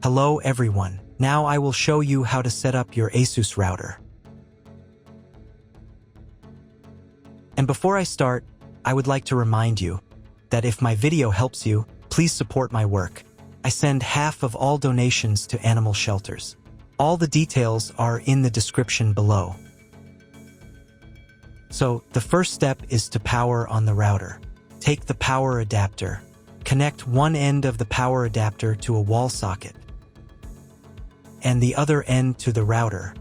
Hello everyone, now I will show you how to set up your ASUS router. And before I start, I would like to remind you that if my video helps you, please support my work. I send half of all donations to animal shelters. All the details are in the description below. So, the first step is to power on the router. Take the power adapter. Connect one end of the power adapter to a wall socket and the other end to the router.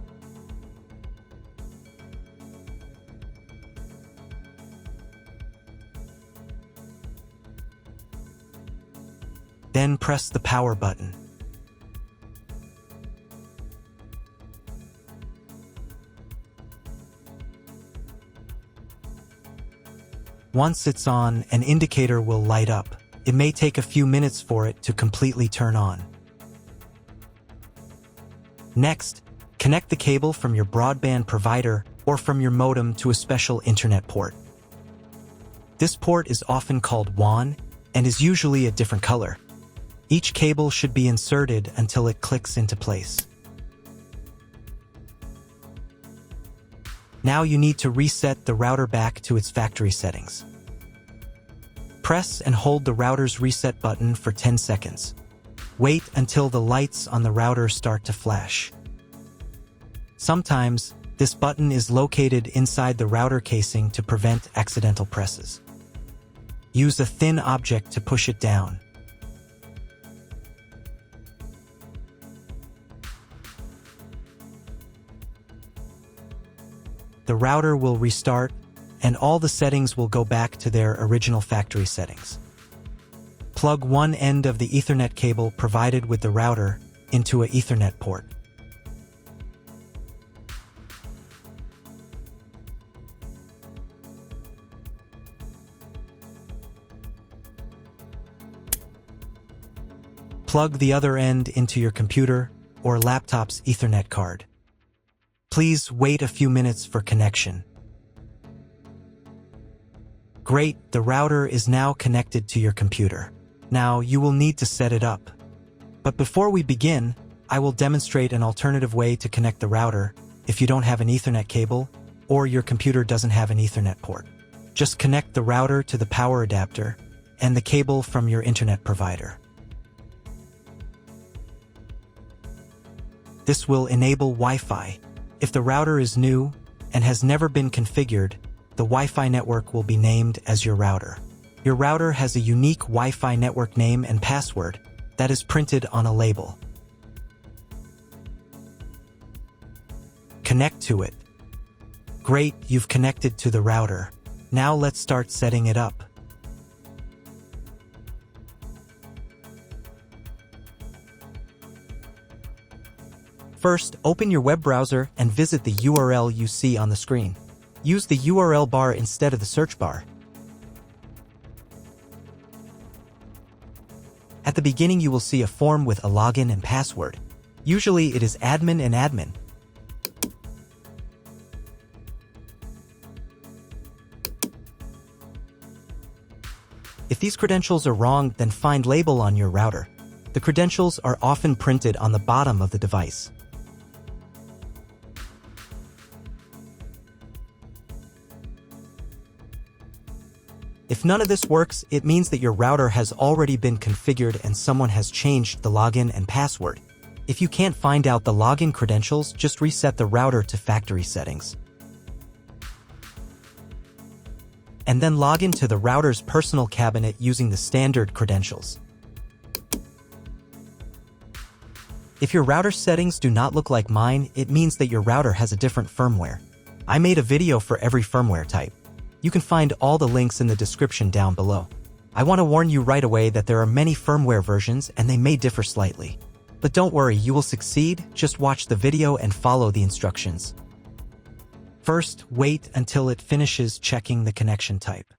Then press the power button. Once it's on, an indicator will light up. It may take a few minutes for it to completely turn on. Next, connect the cable from your broadband provider or from your modem to a special internet port. This port is often called WAN and is usually a different color. Each cable should be inserted until it clicks into place. Now you need to reset the router back to its factory settings. Press and hold the router's reset button for 10 seconds. Wait until the lights on the router start to flash. Sometimes, this button is located inside the router casing to prevent accidental presses. Use a thin object to push it down. The router will restart, and all the settings will go back to their original factory settings. Plug one end of the Ethernet cable provided with the router into an Ethernet port. Plug the other end into your computer or laptop's Ethernet card. Please wait a few minutes for connection. Great, the router is now connected to your computer. Now you will need to set it up. But before we begin, I will demonstrate an alternative way to connect the router if you don't have an Ethernet cable or your computer doesn't have an Ethernet port. Just connect the router to the power adapter and the cable from your internet provider. This will enable Wi-Fi. If the router is new and has never been configured, the Wi-Fi network will be named as your router. Your router has a unique Wi-Fi network name and password that is printed on a label. Connect to it. Great, you've connected to the router. Now let's start setting it up. First, open your web browser and visit the URL you see on the screen. Use the URL bar instead of the search bar. At the beginning, you will see a form with a login and password. Usually, it is admin and admin. If these credentials are wrong, then find label on your router. The credentials are often printed on the bottom of the device. If none of this works, it means that your router has already been configured and someone has changed the login and password. If you can't find out the login credentials, just reset the router to factory settings. And then log into the router's personal cabinet using the standard credentials. If your router settings do not look like mine, it means that your router has a different firmware. I made a video for every firmware type. You can find all the links in the description down below. I want to warn you right away that there are many firmware versions and they may differ slightly. But don't worry, you will succeed. Just watch the video and follow the instructions. First, wait until it finishes checking the connection type.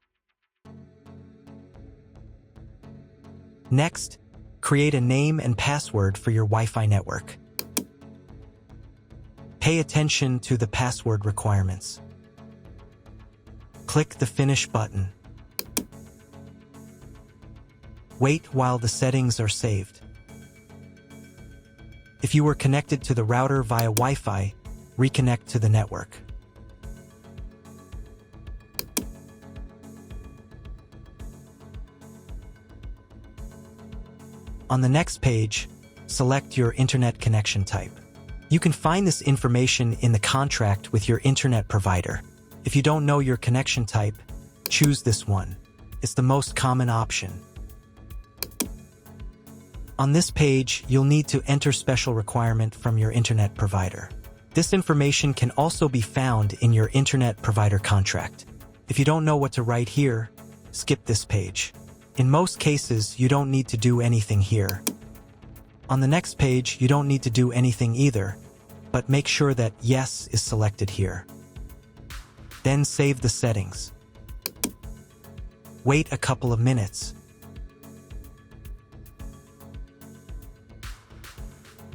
Next, create a name and password for your Wi-Fi network. Pay attention to the password requirements. Click the Finish button. Wait while the settings are saved. If you were connected to the router via Wi-Fi, reconnect to the network. On the next page, select your internet connection type. You can find this information in the contract with your internet provider. If you don't know your connection type, choose this one. It's the most common option. On this page, you'll need to enter special requirement from your internet provider. This information can also be found in your internet provider contract. If you don't know what to write here, skip this page. In most cases, you don't need to do anything here. On the next page, you don't need to do anything either, but make sure that Yes is selected here. Then save the settings. Wait a couple of minutes.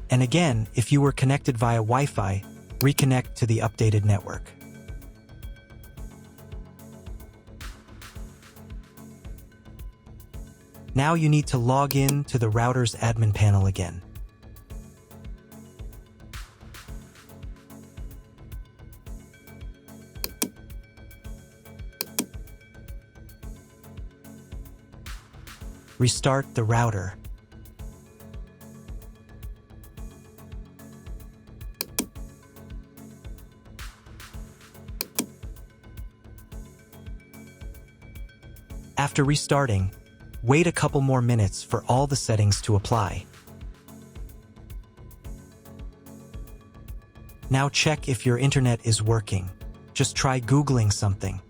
And again, if you were connected via Wi-Fi, reconnect to the updated network. Now you need to log in to the router's admin panel again. Restart the router. After restarting, wait a couple more minutes for all the settings to apply. Now check if your internet is working. Just try Googling something.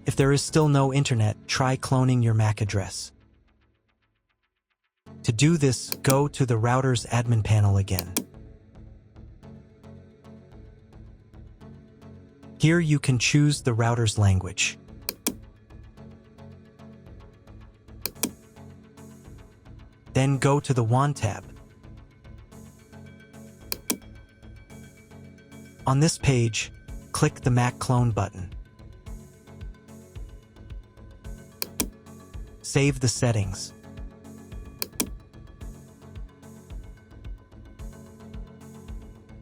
If there is still no internet, try cloning your MAC address. To do this, go to the router's admin panel again. Here you can choose the router's language. Then go to the WAN tab. On this page, click the MAC clone button. Save the settings.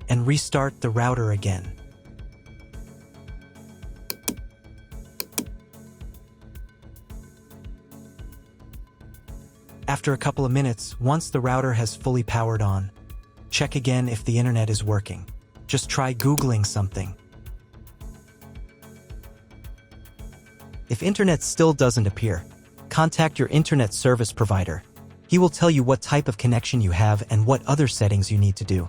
And restart the router again. After a couple of minutes, once the router has fully powered on, check again if the internet is working. Just try Googling something. If internet still doesn't appear, contact your internet service provider. He will tell you what type of connection you have and what other settings you need to do.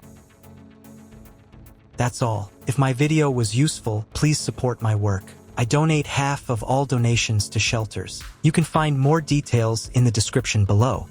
That's all. If my video was useful, please support my work. I donate half of all donations to shelters. You can find more details in the description below.